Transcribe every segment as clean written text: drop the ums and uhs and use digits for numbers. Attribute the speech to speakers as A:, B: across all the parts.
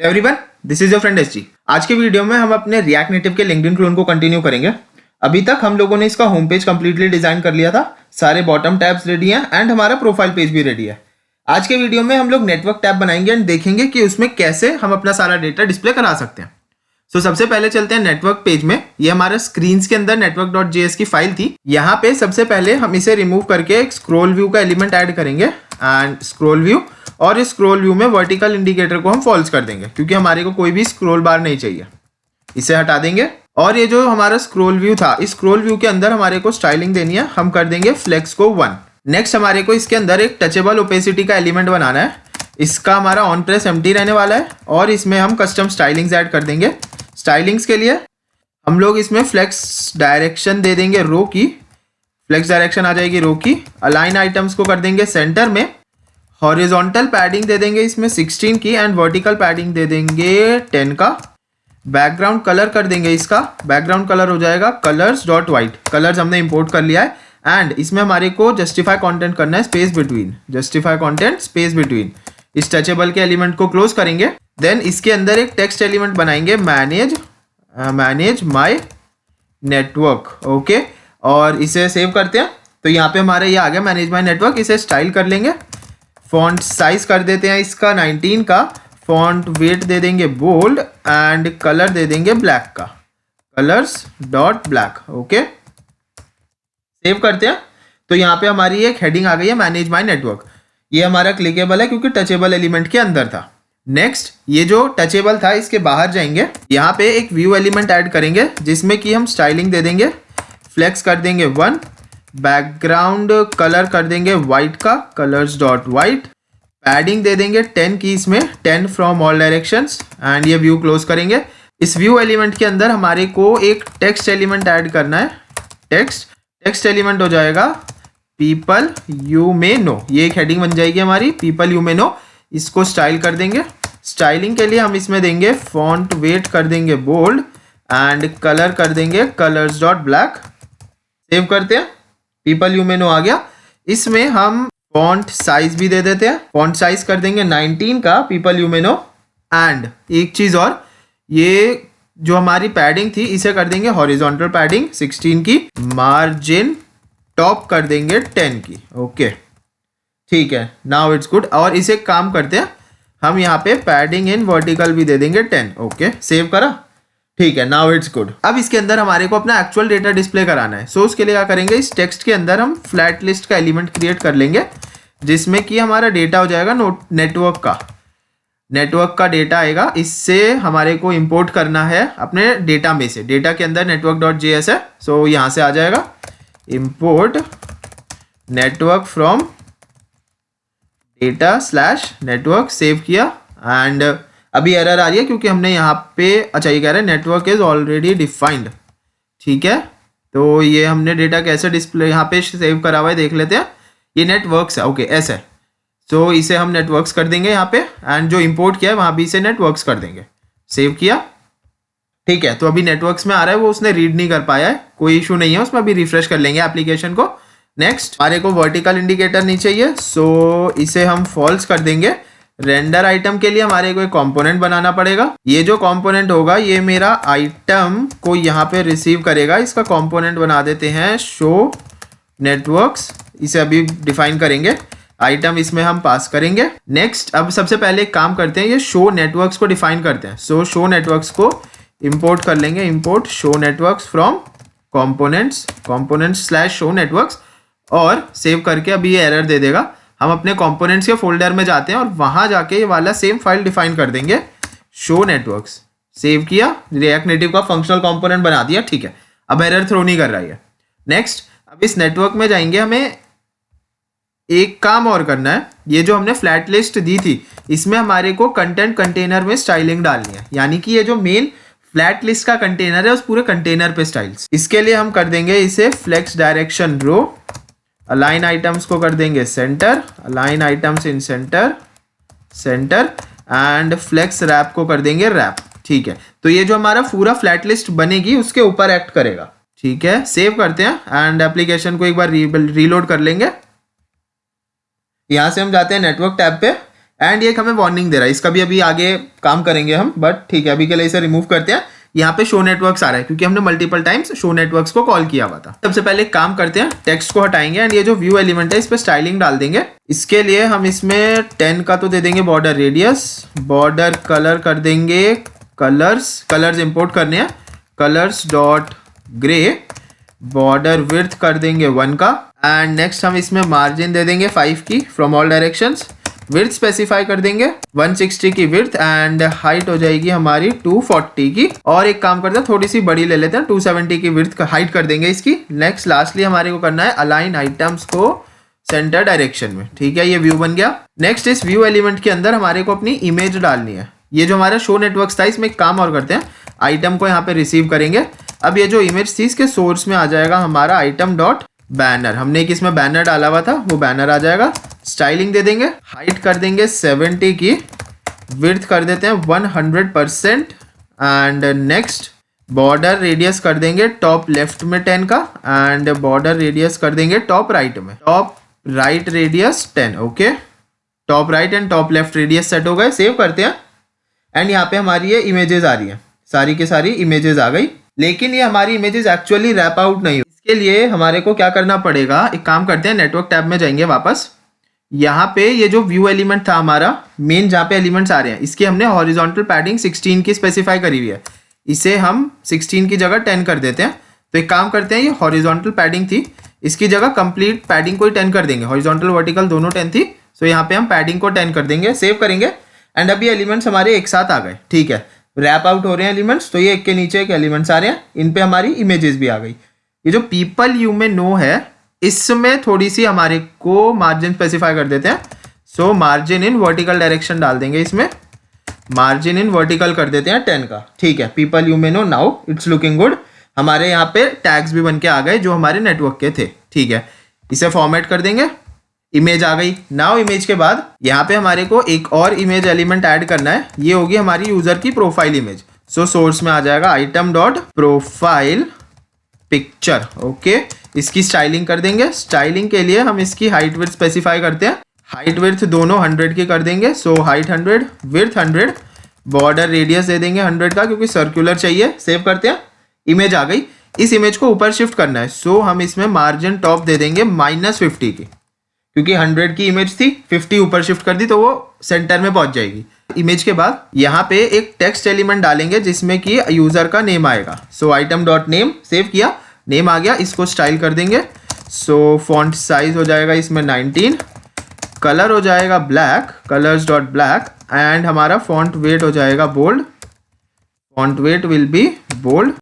A: Everyone, this is your friend SG. आज के video में हम अपने रिएक्ट नेटिव के लिंक्डइन क्लोन को कंटिन्यू करेंगे। अभी तक हम लोगों ने इसका होम पेज कंप्लीटली डिजाइन कर लिया था, सारे बॉटम टैब्स रेडी हैं एंड हमारा प्रोफाइल पेज भी रेडी है। आज के वीडियो में हम लोग नेटवर्क टैब बनाएंगे एंड देखेंगे कि उसमें कैसे हम अपना सारा डेटा डिस्प्ले करा सकते हैं। तो सबसे पहले चलते हैं नेटवर्क पेज में। ये हमारा स्क्रीन्स के अंदर network.js की फाइल थी। यहाँ पे सबसे पहले हम इसे रिमूव करके एक स्क्रॉल व्यू का एलिमेंट ऐड करेंगे एंड स्क्रॉल व्यू, और इस स्क्रॉल व्यू में वर्टिकल इंडिकेटर को हम फॉल्स कर देंगे क्योंकि हमारे को कोई भी स्क्रॉल बार नहीं चाहिए। इसे हटा देंगे और ये जो हमारा स्क्रॉल व्यू था, इस स्क्रॉल व्यू के अंदर हमारे को स्टाइलिंग देनी है। हम कर देंगे फ्लेक्स को 1। नेक्स्ट हमारे को इसके अंदर एक टचेबल ओपेसिटी का एलिमेंट बनाना है। इसका हमारा ऑन प्रेस एम्प्टी रहने वाला है और इसमें हम कस्टम स्टाइलिंग्स ऐड कर देंगे। स्टाइलिंग्स के लिए हम लोग इसमें फ्लेक्स डायरेक्शन दे देंगे रो की, फ्लेक्स डायरेक्शन आ जाएगी रो की। अलाइन आइटम्स को कर देंगे सेंटर में। हॉरिजॉन्टल पैडिंग दे देंगे इसमें 16 की एंड वर्टिकल पैडिंग दे देंगे 10 का। बैकग्राउंड कलर कर देंगे इसका, बैकग्राउंड कलर हो जाएगा colors.white। कलर्स हमने इंपोर्ट कर लिया है एंड इसमें हमारे को जस्टिफाई कंटेंट करना है space between, justify content space between. इस टचेबल के एलिमेंट को क्लोज करेंगे। देन इसके अंदर एक टेक्स्ट एलिमेंट बनाएंगे मैनेज माय नेटवर्क। ओके, और इसे सेव करते हैं। तो यहाँ पे हमारा ये आ गया मैनेज माय नेटवर्क। इसे स्टाइल कर लेंगे, फॉन्ट साइज कर देते हैं इसका 19 का, फॉन्ट वेट दे देंगे बोल्ड एंड कलर दे देंगे ब्लैक का, colors.black। ओके, सेव करते हैं। तो यहाँ पे हमारी एक हेडिंग आ गई है मैनेज माय नेटवर्क। ये हमारा क्लिकेबल है क्योंकि टचेबल एलिमेंट के अंदर था। नेक्स्ट, ये जो टचेबल था इसके बाहर जाएंगे, यहाँ पे एक व्यू एलिमेंट ऐड करेंगे जिसमें कि हम स्टाइलिंग दे देंगे, फ्लेक्स कर देंगे 1, बैकग्राउंड कलर कर देंगे वाइट का, colors.white। पैडिंग दे देंगे 10 की, इसमें 10 फ्रॉम ऑल डायरेक्शंस एंड ये व्यू क्लोज करेंगे। इस व्यू एलिमेंट के अंदर हमारे को एक टेक्स्ट एलिमेंट ऐड करना है। टेक्स्ट एलिमेंट हो जाएगा पीपल यू मे नो। ये एक हेडिंग बन जाएगी हमारी, पीपल यू मे नो। इसको स्टाइल कर देंगे। स्टाइलिंग के लिए हम इसमें देंगे फॉन्ट वेट कर देंगे बोल्ड एंड कलर कर देंगे colors.black। सेव करते हैं, पीपल यू मे नो आ गया। इसमें हम फॉन्ट साइज भी दे देते हैं, फॉन्ट साइज कर देंगे 19 का, people you may know. And एक चीज और, ये जो हमारी पैडिंग थी इसे कर देंगे हॉरिजॉन्टल पैडिंग 16 की, मार्जिन टॉप कर देंगे 10 की। ओके, ठीक है, नाउ इट्स गुड। और इसे काम करते हैं, हम यहाँ पे पैडिंग इन वर्टिकल भी दे देंगे 10। ओके, सेव करा, ठीक है, नाउ इट्स गुड। अब इसके अंदर हमारे को अपना एक्चुअल डेटा डिस्प्ले कराना है। सो उसके लिए क्या करेंगे, इस टेक्स्ट के अंदर हम फ्लैट लिस्ट का एलिमेंट क्रिएट कर लेंगे जिसमें कि हमारा डेटा हो जाएगा नेटवर्क का डेटा आएगा। इससे हमारे को इंपोर्ट करना है अपने डेटा में से। डेटा के अंदर network.js है, सो यहाँ से आ जाएगा इंपोर्ट नेटवर्क फ्रॉम डेटा/नेटवर्क। सेव किया एंड अभी एरर आ रही है क्योंकि हमने यहाँ पे, अच्छा ये कह रहा है नेटवर्क इज ऑलरेडी डिफाइंड। ठीक है, तो ये हमने डेटा कैसे डिस्प्ले यहाँ पे सेव करा हुआ है देख लेते हैं। ये नेटवर्क्स है, ओके ऐसे है। तो इसे हम नेटवर्क्स कर देंगे यहाँ पे एंड जो इंपोर्ट किया है वहाँ भी इसे नेटवर्क्स कर देंगे। सेव किया, ठीक है। तो अभी नेटवर्क्स में आ रहा है, वो उसने रीड नहीं कर पाया है, कोई इशू नहीं है उसमें। अभी रिफ्रेश कर लेंगे एप्लीकेशन को। नेक्स्ट, हमारे को वर्टिकल इंडिकेटर नहीं चाहिए, सो इसे हम फॉल्स कर देंगे। रेंडर आइटम के लिए हमारे को एक कंपोनेंट बनाना पड़ेगा। ये जो कंपोनेंट होगा ये मेरा आइटम को यहाँ पे रिसीव करेगा। इसका कंपोनेंट बना देते हैं शो नेटवर्क्स। इसे अभी डिफाइन करेंगे, आइटम इसमें हम पास करेंगे। नेक्स्ट, अब सबसे पहले एक काम करते हैं, ये शो नेटवर्क्स को डिफाइन करते हैं। सो शो नेटवर्क्स को इंपोर्ट कर लेंगे, import show networks from components/show networks और सेव करके अभी ये एरर दे देगा। हम अपने कंपोनेंट्स के फोल्डर में जाते हैं और वहां जाके ये वाला सेम फाइल डिफाइन कर देंगे, शो नेटवर्क्स। सेव किया, रिएक्ट नेटिव का फंक्शनल कंपोनेंट बना दिया। ठीक है, अब एरर थ्रो नहीं कर रहा है। नेक्स्ट, अब इस नेटवर्क में जाएंगे, हमें एक काम और करना है। ये जो हमने फ्लैट लिस्ट दी थी इसमें हमारे को कंटेंट कंटेनर में स्टाइलिंग डालनी है, यानी कि ये जो मेन फ्लैट लिस्ट का कंटेनर है उस पूरे कंटेनर पे स्टाइल्स। इसके लिए हम कर देंगे इसे flex direction row, align items को कर देंगे center, align items in center and flex wrap को कर देंगे रैप। ठीक है, तो ये जो हमारा पूरा फ्लैट लिस्ट बनेगी उसके ऊपर एक्ट करेगा। ठीक है, सेव करते हैं एंड एप्लीकेशन को एक बार रीलोड कर लेंगे। यहाँ से हम जाते हैं नेटवर्क टैब पे एंड ये एक हमें वार्निंग दे रहा है, इसका भी अभी आगे काम करेंगे हम, बट ठीक है अभी के लिए इसे रिमूव करते हैं। यहाँ पे शो नेटवर्क्स आ रहा है क्योंकि हमने मल्टीपल टाइम्स शो नेटवर्क्स को कॉल किया हुआ था। सबसे पहले एक काम करते हैं, टेक्स्ट को हटाएंगे एंड ये जो व्यू एलिमेंट है इस पर स्टाइलिंग डाल देंगे। इसके लिए हम इसमें 10 का तो दे देंगे बॉर्डर रेडियस, बॉर्डर कलर कर देंगे कलर्स इंपोर्ट करने हैं, colours dot grey, border width कर देंगे 1 का एंड नेक्स्ट हम इसमें मार्जिन दे देंगे 5 की from all directions, width specify कर देंगे 160 की विड्थ एंड हाइट हो जाएगी हमारी 240 की। और एक काम करते हैं थोड़ी सी बड़ी ले लेते हैं, 270 की विड्थ हाइट कर देंगे इसकी। नेक्स्ट लास्टली हमारे को करना है अलाइन आइटम्स को सेंटर डायरेक्शन में, ठीक है ये व्यू बन गया। नेक्स्ट इस व्यू एलिमेंट के अंदर हमारे को अपनी इमेज डालनी है। ये जो हमारा शो नेटवर्क्स था इसमें एक काम और करते हैं, आइटम को यहाँ पे रिसीव करेंगे। अब ये जो इमेज थी इसके सोर्स में आ जाएगा हमारा आइटम डॉट बैनर, हमने एक इसमें बैनर डाला हुआ था वो बैनर आ जाएगा। स्टाइलिंग दे देंगे, हाइट कर देंगे 70 की, विड्थ कर देते हैं 100% एंड नेक्स्ट बॉर्डर रेडियस कर देंगे टॉप लेफ्ट में 10 का एंड बॉर्डर रेडियस कर देंगे टॉप राइट में, top right radius 10। Okay, top right and top left radius set हो गए। सेव करते हैं एंड यहाँ पे हमारी ये इमेजेस आ रही हैं, सारी की सारी इमेजेस आ गई, लेकिन ये हमारी इमेजेस एक्चुअली रैप आउट नहीं हुई। इसके लिए हमारे को क्या करना पड़ेगा, एक काम करते हैं नेटवर्क टैब में जाएंगे वापस। यहाँ पे ये जो व्यू एलिमेंट था हमारा मेन जहाँ पे एलिमेंट्स आ रहे हैं इसकी हमने हॉरिजॉन्टल पैडिंग 16 की स्पेसिफाई करी हुई है, इसे हम 16 की जगह 10 कर देते हैं। तो एक काम करते हैं, ये हॉरिजॉन्टल पैडिंग थी इसकी जगह कंप्लीट पैडिंग को ही 10 कर देंगे, हॉरिजॉन्टल वर्टिकल दोनों 10 थी, सो यहाँ पे हम पैडिंग को 10 कर देंगे। सेव करेंगे एंड अभी एलिमेंट्स हमारे एक साथ आ गए, ठीक है रैप आउट हो रहे हैं एलिमेंट्स। तो ये एक के नीचे एक एलिमेंट्स आ रहे हैं, इन पे हमारी इमेजेस भी आ गई। ये जो पीपल यू में नो है इसमें थोड़ी सी हमारे को मार्जिन स्पेसिफाई कर देते हैं। सो मार्जिन इन वर्टिकल डायरेक्शन डाल देंगे, इसमें मार्जिन इन वर्टिकल कर देते हैं 10 का, ठीक है people you may know now it's looking good. हमारे यहाँ पे टैग्स भी बन के आ गए जो हमारे नेटवर्क के थे, ठीक है इसे फॉर्मेट कर देंगे, इमेज आ गई। नाउ इमेज के बाद यहाँ पे हमारे को एक और इमेज एलिमेंट ऐड करना है, ये होगी हमारी यूजर की प्रोफाइल इमेज। सो सोर्स में आ जाएगा item dot profile picture. Okay, इसकी स्टाइलिंग कर देंगे। स्टाइलिंग के लिए हम इसकी हाइट विड्थ स्पेसिफाई करते हैं, हाइट विड्थ दोनों 100 की कर देंगे। So height 100, width 100, border radius दे देंगे 100 का क्योंकि सर्कुलर चाहिए। सेव करते हैं, इमेज आ गई। इस इमेज को ऊपर शिफ्ट करना है, सो हम इसमें मार्जिन टॉप दे देंगे -50 की, क्योंकि 100 की इमेज थी, 50 ऊपर शिफ्ट कर दी तो वो सेंटर में पहुंच जाएगी। इमेज के बाद यहाँ पे एक टेक्स्ट एलिमेंट डालेंगे जिसमें कि यूजर का नेम आएगा। सो आइटम डॉट नेम, सेव किया, नेम आ गया, इसको स्टाइल कर देंगे। सो फॉन्ट साइज हो जाएगा इसमें 19, कलर हो जाएगा black, colours dot black and हमारा फॉन्ट वेट हो जाएगा bold, font weight will be bold.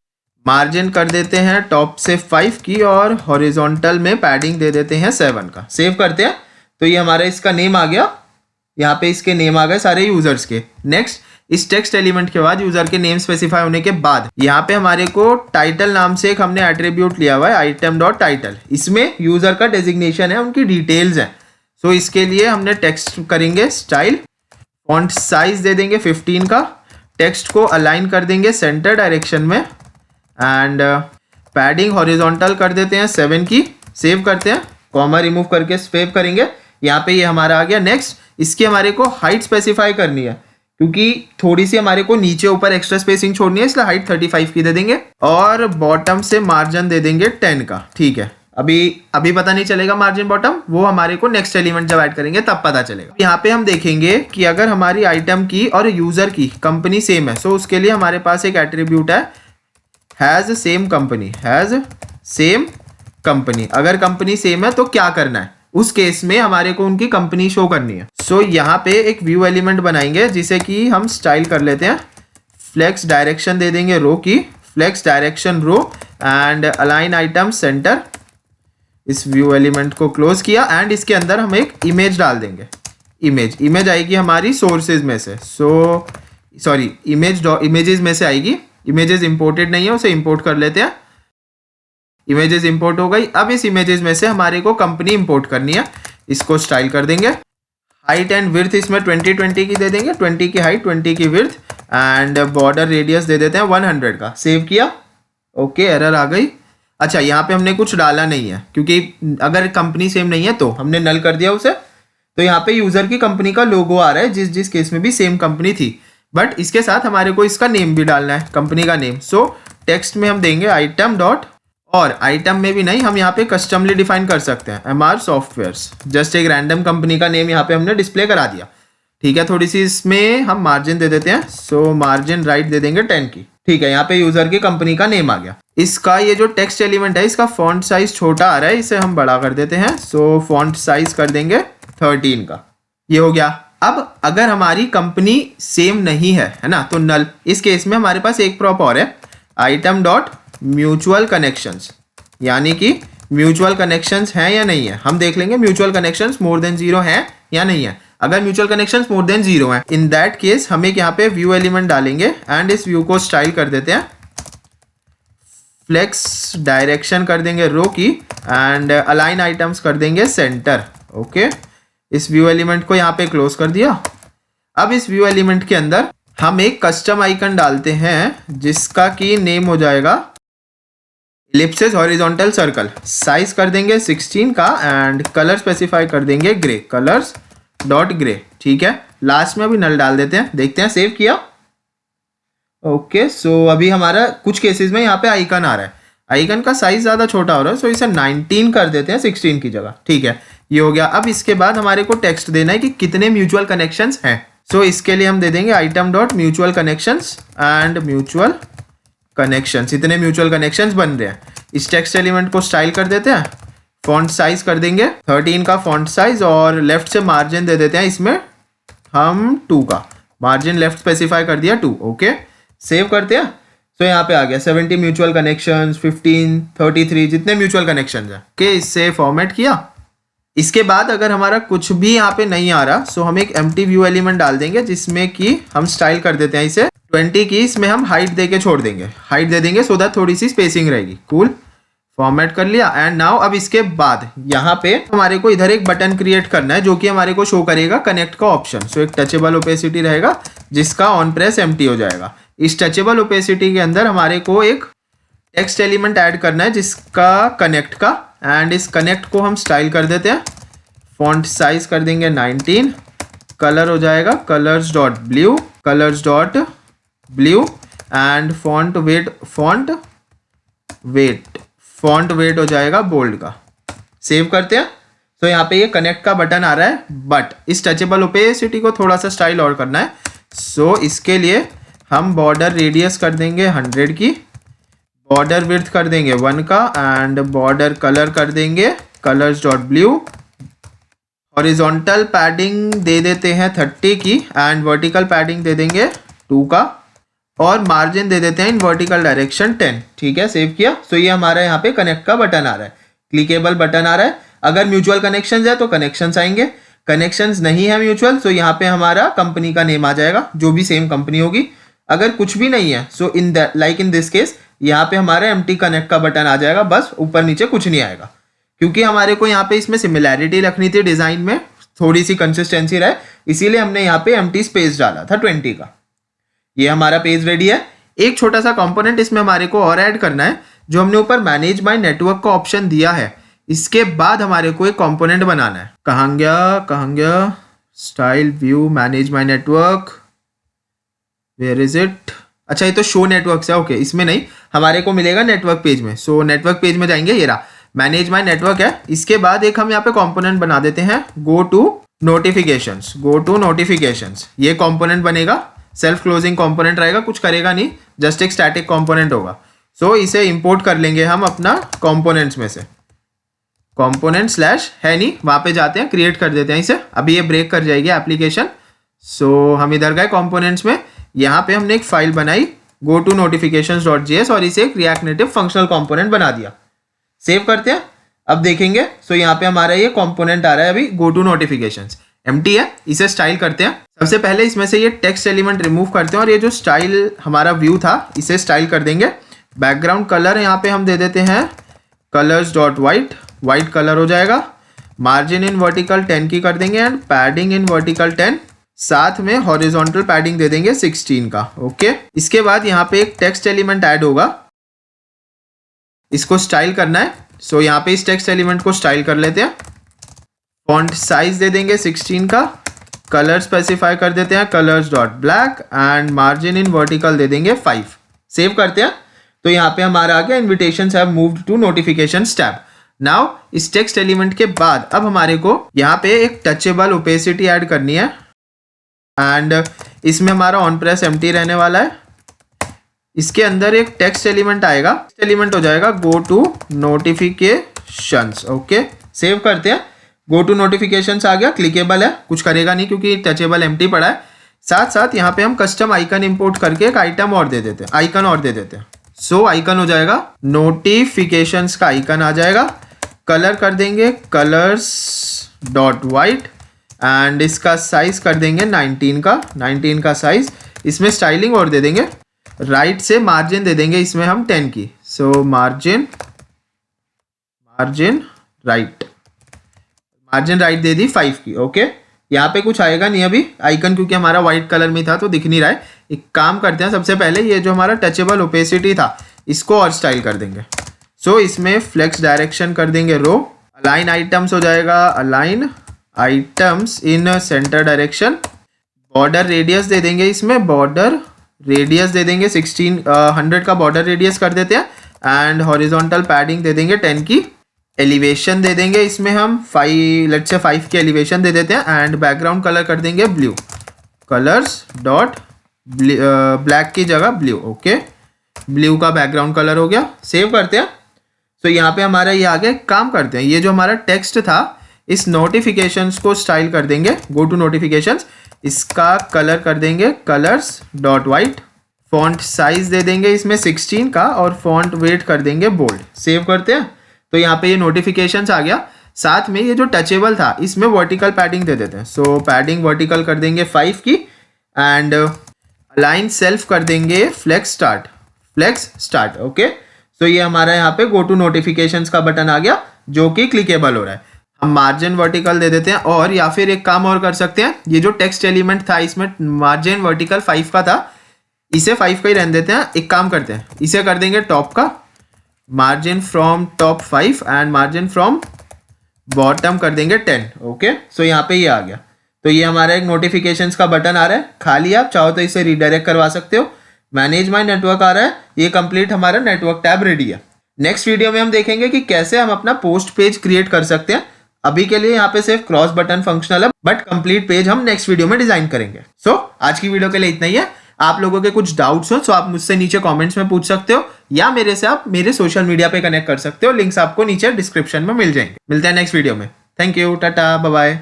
A: Margin कर देते हैं टॉप से 5 की और हॉरिजॉन्टल में पैडिंग दे देते हैं 7 का। सेव करते हैं, तो ये हमारा इसका नेम आ गया, यहाँ पे इसके नेम आ गए सारे यूजर्स के। नेक्स्ट इस टेक्स्ट एलिमेंट के बाद यूजर के नेम स्पेसिफाई होने के बाद यहाँ पे हमारे को टाइटल नाम से एक हमने एट्रीब्यूट लिया हुआ है आइटम डॉट टाइटल, इसमें यूजर का डेजिग्नेशन है, उनकी डिटेल्स हैं। सो इसके लिए हमने टेक्स्ट करेंगे स्टाइल, फॉन्ट साइज दे देंगे 15 का, टेक्स्ट को अलाइन कर देंगे सेंटर डायरेक्शन में एंड पैडिंग हॉरिजॉन्टल कर देते हैं 7 की। सेव करते हैं, कॉमा रिमूव करके सेव करेंगे। यहाँ पे ये हमारा आ गया। नेक्स्ट इसकी हमारे को हाइट स्पेसिफाई करनी है क्योंकि थोड़ी सी हमारे को नीचे ऊपर एक्स्ट्रा स्पेसिंग छोड़नी है, इसलिए हाइट 35 की दे देंगे और बॉटम से मार्जिन दे देंगे 10 का, ठीक है। अभी पता नहीं चलेगा मार्जिन बॉटम, वो हमारे को नेक्स्ट एलिमेंट जब ऐड करेंगे तब पता चलेगा। यहाँ पे हम देखेंगे कि अगर हमारी आइटम की और यूजर की कंपनी सेम है, सो उसके लिए हमारे पास एक एट्रीब्यूट है has same company, has same company. अगर कंपनी सेम है तो क्या करना है, उस केस में हमारे को उनकी कंपनी शो करनी है। सो यहाँ पे एक व्यू एलिमेंट बनाएंगे जिसे कि हम स्टाइल कर लेते हैं, फ्लेक्स डायरेक्शन दे देंगे रो की, flex direction row and align item center. इस व्यू एलिमेंट को क्लोज किया एंड इसके अंदर हम एक इमेज डाल देंगे। इमेज आएगी हमारी सोर्सेज में से, सो सॉरी इमेजेस में से आएगी। इमेजेस इंपोर्टेड नहीं है, उसे इंपोर्ट कर लेते हैं। इमेजेस इंपोर्ट हो गई। अब इस इमेजेस में से हमारे को कंपनी इंपोर्ट करनी है, इसको स्टाइल कर देंगे। हाइट एंड विड्थ इसमें 20 की दे देंगे, 20 की हाइट 20 की विड्थ एंड बॉर्डर रेडियस दे देते हैं 100 का। सेव किया, ओके एरर आ गई। अच्छा यहाँ पे हमने कुछ डाला नहीं है क्योंकि अगर कंपनी सेम नहीं है तो हमने नल कर दिया उसे, तो यहाँ पे यूजर की कंपनी का लोगो आ रहा है, जिस जिस केस में भी सेम कंपनी थी, बट इसके साथ हमारे को इसका नेम भी डालना है, कंपनी का नेम। सो टेक्स्ट में हम देंगे आइटम डॉट, और आइटम में भी नहीं, हम यहाँ पे कस्टमली डिफाइन कर सकते हैं MR सॉफ्टवेयर्स। जस्ट एक रैंडम कंपनी का नेम यहाँ पे हमने डिस्प्ले करा दिया, ठीक है। थोड़ी सी इसमें हम मार्जिन दे देते हैं, सो मार्जिन राइट दे देंगे 10 की, ठीक है। यहाँ पे यूजर की कंपनी का नेम आ गया। इसका ये जो टेक्स्ट एलिमेंट है, इसका फॉन्ट साइज छोटा आ रहा है, इसे हम बड़ा कर देते हैं। सो फॉन्ट साइज कर देंगे 13 का, ये हो गया। अब अगर हमारी कंपनी सेम नहीं है ना, तो नल। इस केस में हमारे पास एक प्रॉप और है, आइटम डॉट म्यूचुअल कनेक्शंस, यानी कि म्यूचुअल कनेक्शंस हैं या नहीं है। हम देख लेंगे म्यूचुअल कनेक्शंस मोर देन 0 है या नहीं है। अगर म्यूचुअल कनेक्शंस मोर देन 0 है, इन दैट केस हम एक यहाँ पे व्यू एलिमेंट डालेंगे एंड इस व्यू को स्टाइल कर देते हैं, फ्लेक्स डायरेक्शन कर देंगे रो की, एंड अलाइन आइटम्स कर देंगे सेंटर। ओके, इस व्यू एलिमेंट को यहाँ पे क्लोज कर दिया। अब इस व्यू एलिमेंट के अंदर हम एक कस्टम आइकन डालते हैं, जिसका की नेम हो जाएगा इलिप्सिस हॉरिजॉन्टल सर्कल। साइज कर देंगे 16 का एंड कलर स्पेसिफाई कर देंगे ग्रे, कलर्स डॉट ग्रे, ठीक है। लास्ट में अभी नल डाल देते हैं, देखते हैं, सेव किया। ओके, सो अभी हमारा कुछ केसेस में यहाँ पे आइकन आ रहा है, आइकन का साइज ज़्यादा छोटा हो रहा है, सो इसे 19 कर देते हैं 16 की जगह, ठीक है। ये हो गया। अब इसके बाद हमारे को टेक्स्ट देना है कि कितने म्यूचुअल कनेक्शंस हैं। सो इसके लिए हम दे देंगे item dot mutual connections and mutual connections, इतने म्यूचुअल कनेक्शंस बन रहे हैं। इस टेक्स्ट एलिमेंट को स्टाइल कर देते हैं, फॉन्ट साइज कर देंगे 13 का फॉन्ट साइज, और लेफ्ट से मार्जिन दे देते हैं इसमें हम 2 का, मार्जिन लेफ्ट स्पेसिफाई कर दिया 2। ओके, सेव करते हैं। तो यहाँ पे आ गया 70 म्यूचुअल कनेक्शंस, 15, 33, जितने म्यूचुअल कनेक्शंस हैं। ओके, इससे फॉर्मेट किया। इसके बाद अगर हमारा कुछ भी यहाँ पे नहीं आ रहा, सो हम एक एम्प्टी व्यू एलिमेंट डाल देंगे, जिसमें कि हम स्टाइल कर देते हैं इसे 20 की, इसमें हम हाइट दे के छोड़ देंगे, हाइट दे देंगे सो दैट थोड़ी सी स्पेसिंग रहेगी। कूल, फॉर्मेट कर लिया। एंड नाउ अब इसके बाद यहाँ पे हमारे को इधर एक बटन क्रिएट करना है, जो कि हमारे को शो करेगा कनेक्ट का ऑप्शन। सो एक टचेबल ओपेसिटी रहेगा, जिसका ऑन प्रेस एम्प्टी हो जाएगा। इस टचेबल ओपेसिटी के अंदर हमारे को एक टेक्स्ट एलिमेंट ऐड करना है, जिसका कनेक्ट का, एंड इस कनेक्ट को हम स्टाइल कर देते हैं, फॉन्ट साइज कर देंगे 19, कलर हो जाएगा colours dot blue, colours dot blue, and font weight हो जाएगा बोल्ड का। सेव करते हैं। तो यहाँ पे ये कनेक्ट का बटन आ रहा है, बट इस टचेबल ओपेसिटी को थोड़ा सा स्टाइल और करना है। सो इसके लिए हम बॉर्डर रेडियस कर देंगे 100 की, बॉर्डर विड्थ कर देंगे 1 का, एंड बॉर्डर कलर कर देंगे colours dot blue, horizontal padding दे देते हैं 30 की, एंड वर्टिकल पैडिंग दे देंगे 2 का, और मार्जिन दे देते हैं इन वर्टिकल डायरेक्शन 10, ठीक है। सेव किया। सो ये हमारा यहाँ पे कनेक्ट का बटन आ रहा है, क्लिकेबल बटन आ रहा है। अगर म्यूचुअल कनेक्शंस है तो कनेक्शंस आएंगे, कनेक्शंस नहीं है म्यूचुअल, तो यहाँ पे हमारा कंपनी का नेम आ जाएगा, जो भी सेम कंपनी होगी। अगर कुछ भी नहीं है, so in like in this case यहाँ पे हमारा एम्प्टी कनेक्ट का बटन आ जाएगा, बस ऊपर नीचे कुछ नहीं आएगा, क्योंकि हमारे को यहाँ पे इसमें सिमिलैरिटी रखनी थी, डिजाइन में थोड़ी सी कंसिस्टेंसी रहे, इसीलिए हमने यहाँ पे एम्प्टी स्पेस डाला था 20 का। ये हमारा पेज रेडी है। एक छोटा सा कंपोनेंट इसमें हमारे को और ऐड करना है, जो हमने ऊपर मैनेज माय नेटवर्क का ऑप्शन दिया है। इसके बाद हमारे को एक कंपोनेंट बनाना है। कहाँ गया style view manage my network, where is it. अच्छा, ये तो शो नेटवर्क है। ओके, इसमें नहीं, हमारे को मिलेगा नेटवर्क पेज में। सो नेटवर्क पेज में जाएंगे, ये रहा मैनेज माय नेटवर्क है। इसके बाद एक हम यहाँ पे कंपोनेंट बना देते हैं, गो टू नोटिफिकेशंस। ये कंपोनेंट बनेगा, सेल्फ क्लोजिंग कंपोनेंट रहेगा, कुछ करेगा नहीं, जस्ट एक स्टैटिक कंपोनेंट होगा। सो इसे इंपोर्ट कर लेंगे हम अपना कंपोनेंट्स में से, कंपोनेंट स्लैश है नहीं, वहां पे जाते हैं, क्रिएट कर देते हैं इसे। अभी ये ब्रेक कर जाएगी एप्लीकेशन। सो हम इधर गए कंपोनेंट्स में, यहाँ पे हमने एक फाइल बनाई goToNotifications.js, और इसे एक रिएक्ट नेटिव फंक्शनल कंपोनेंट बना दिया। सेव करते हैं। अब देखेंगे, सो यहाँ पे हमारा ये कंपोनेंट आ रहा है अभी, goToNotifications, एम्प्टी है। इसे स्टाइल करते हैं। सबसे पहले इसमें से ये टेक्स्ट एलिमेंट रिमूव करते हैं, और ये जो स्टाइल हमारा व्यू था, इसे स्टाइल कर देंगे। बैकग्राउंड कलर यहाँ पे हम दे देते हैं कलर्स डॉट वाइट कलर हो जाएगा। मार्जिन इन वर्टिकल 10 की कर देंगे, एंड पैडिंग इन वर्टिकल 10, साथ में हॉरिजॉन्टल पैडिंग दे देंगे 16 का। ओके, इसके बाद यहाँ पे एक टेक्स्ट एलिमेंट ऐड होगा, इसको स्टाइल करना है। सो यहाँ पे इस टेक्स्ट एलिमेंट को स्टाइल कर लेते हैं, फॉन्ट साइज दे देंगे 16 का, कलर स्पेसिफाई कर देते हैं colours dot black and margin in vertical दे देंगे 5। सेव करते हैं तो यहाँ पे हमारा आ गया invitations have moved to notifications tab. Now इस टेक्स्ट एलिमेंट के बाद अब हमारे को यहाँ पे एक टचेबल ओपेसिटी ऐड करनी है एंड इसमें हमारा ऑन प्रेस एम्प्टी रहने वाला है। इसके अंदर एक टेक्स्ट एलिमेंट आएगा, टेक्स्ट एलिमेंट हो जाएगा go to notifications. Okay, save करते हैं। गो टू नोटिफिकेशंस आ गया, क्लिकेबल है, कुछ करेगा नहीं क्योंकि टचेबल एम्प्टी पड़ा है। साथ साथ यहाँ पे हम कस्टम आइकन इंपोर्ट करके एक आइटम और दे देते हैं, आइकन और दे देते हैं। सो आइकन हो जाएगा नोटिफिकेशंस का आइकन आ जाएगा। कलर कर देंगे कलर्स डॉट वाइट एंड इसका साइज कर देंगे 19 का साइज। इसमें स्टाइलिंग और दे देंगे, राइट से मार्जिन दे देंगे इसमें हम 10 की। सो मार्जिन राइट दे दी 5 की। ओके, यहाँ पे कुछ आएगा नहीं अभी आइकन क्योंकि हमारा व्हाइट कलर में था तो दिख नहीं रहा है। एक काम करते हैं, सबसे पहले ये जो हमारा टचेबल ओपेसिटी था इसको और स्टाइल कर देंगे। सो इसमें फ्लेक्स डायरेक्शन कर देंगे रो, अलाइन आइटम्स हो जाएगा align items in centre direction. Border radius दे देंगे, इसमें बॉर्डर रेडियस दे देंगे 100 का बॉर्डर रेडियस कर देते हैं एंड हॉरिजॉन्टल पैडिंग दे देंगे 10 की। एलिवेशन दे देंगे इसमें हम 5 की एलिवेशन दे देते हैं एंड बैकग्राउंड कलर कर देंगे ब्लू, कलर्स डॉट ब्लैक की जगह ब्लू। ओके, ब्लू का बैकग्राउंड कलर हो गया। सेव करते हैं। तो यहाँ पे हमारा ये आगे काम करते हैं, ये जो हमारा टेक्स्ट था इस नोटिफिकेशंस को स्टाइल कर देंगे गो टू नोटिफिकेशंस। इसका कलर कर देंगे colours dot white, font size दे देंगे इसमें 16 का और फॉन्ट वेट कर देंगे बोल्ड। सेव करते हैं तो यहाँ पे ये नोटिफिकेशंस आ गया। साथ में ये जो टचेबल था इसमें वर्टिकल पैडिंग दे देते हैं। सो पैडिंग वर्टिकल कर देंगे 5 की एंड अलाइन सेल्फ कर देंगे फ्लेक्स स्टार्ट। ओके, सो ये हमारा यहाँ पे गो टू नोटिफिकेशंस का बटन आ गया जो कि क्लिकेबल हो रहा है। हम मार्जिन वर्टिकल दे देते हैं और या फिर एक काम और कर सकते हैं, ये जो टेक्स्ट एलिमेंट था इसमें मार्जिन वर्टिकल 5 का था, इसे 5 का ही रहने देते हैं। एक काम करते हैं, इसे कर देंगे टॉप का, margin from top 5 and margin from bottom कर देंगे 10। ओके, सो यहाँ पे ये आ गया। तो ये हमारा एक नोटिफिकेशंस का बटन आ रहा है, खाली आप चाहो तो इसे रिडायरेक्ट करवा सकते हो। मैनेज माय नेटवर्क आ रहा है, ये कंप्लीट हमारा नेटवर्क टैब रेडी है। नेक्स्ट वीडियो में हम देखेंगे कि कैसे हम अपना पोस्ट पेज क्रिएट कर सकते हैं। अभी के लिए यहाँ पे सिर्फ क्रॉस बटन फंक्शनल है, बट कंप्लीट पेज हम नेक्स्ट वीडियो में डिजाइन करेंगे। सो आज की वीडियो के लिए इतना ही है। आप लोगों के कुछ डाउट्स हो तो आप मुझसे नीचे कमेंट्स में पूछ सकते हो या मेरे से आप मेरे सोशल मीडिया पे कनेक्ट कर सकते हो। लिंक्स आपको नीचे डिस्क्रिप्शन में मिल जाएंगे। मिलते हैं नेक्स्ट वीडियो में। Thank you, tata, bye bye.